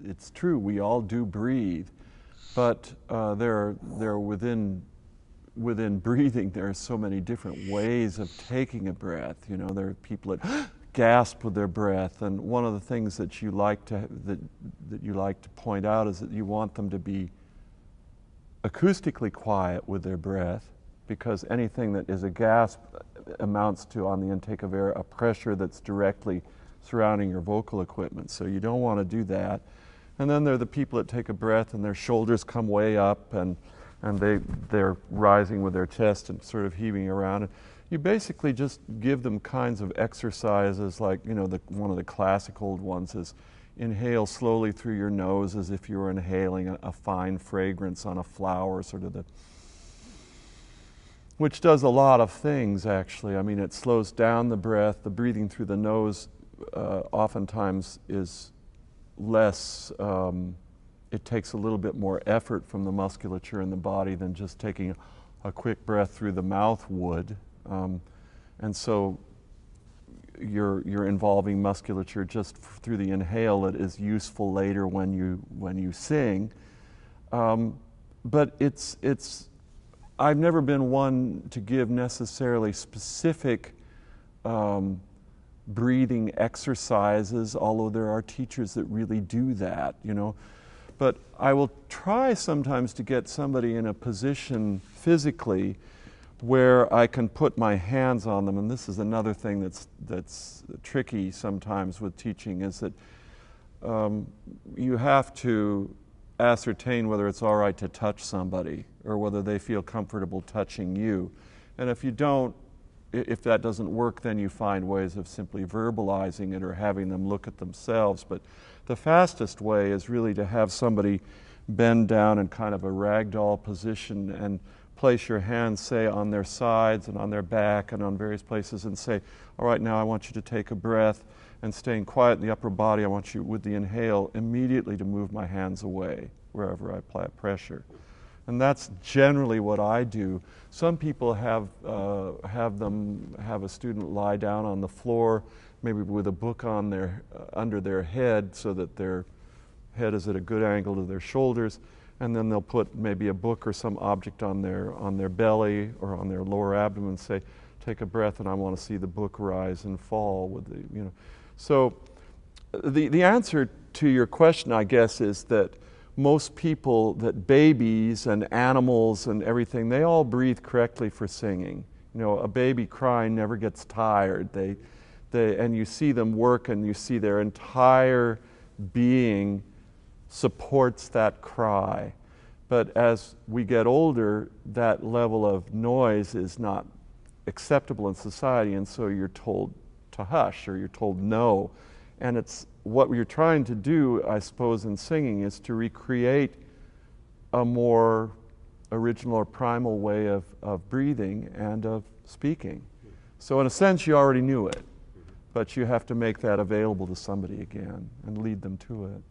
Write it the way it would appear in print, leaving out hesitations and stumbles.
it's true, we all do breathe, but there are within breathing, there are so many different ways of taking a breath. You know, there are people that gasp with their breath, and one of the things that you like to point out is that you want them to be acoustically quiet with their breath, because anything that is a gasp amounts to, on the intake of air, a pressure that's directly surrounding your vocal equipment. So you don't want to do that. And then there are the people that take a breath and their shoulders come way up, and they're rising with their chest and sort of heaving around. And you basically just give them kinds of exercises like, you know, one of the classic old ones is inhale slowly through your nose as if you were inhaling a fine fragrance on a flower, sort of which does a lot of things, actually. I mean, it slows down the breath. The breathing through the nose oftentimes is less, it takes a little bit more effort from the musculature in the body than just taking a quick breath through the mouth would. And so you're involving musculature just through the inhale that is useful later when you sing. But I've never been one to give necessarily specific breathing exercises, although there are teachers that really do that, you know. But I will try sometimes to get somebody in a position physically where I can put my hands on them, and this is another thing that's tricky sometimes with teaching, is that you have to ascertain whether it's all right to touch somebody or whether they feel comfortable touching you. And if that doesn't work, then you find ways of simply verbalizing it or having them look at themselves. But the fastest way is really to have somebody bend down in kind of a ragdoll position and place your hands, say, on their sides and on their back and on various places, and say, all right, now I want you to take a breath, and staying quiet in the upper body, I want you, with the inhale, immediately to move my hands away wherever I apply pressure. And that's generally what I do. Some people have a student lie down on the floor, maybe with a book on under their head, so that their head is at a good angle to their shoulders, and then they'll put maybe a book or some object on their belly or on their lower abdomen, and say, take a breath, and I want to see the book rise and fall with the, you know. So the answer to your question, I guess, is that most people, that babies and animals and everything, they all breathe correctly for singing. You know, a baby crying never gets tired. And you see them work, and you see their entire being supports that cry. But as we get older, that level of noise is not acceptable in society, and so you're told to hush, or you're told no. And it's what you're trying to do, I suppose, in singing is to recreate a more original or primal way of breathing and of speaking. So in a sense, you already knew it, but you have to make that available to somebody again and lead them to it.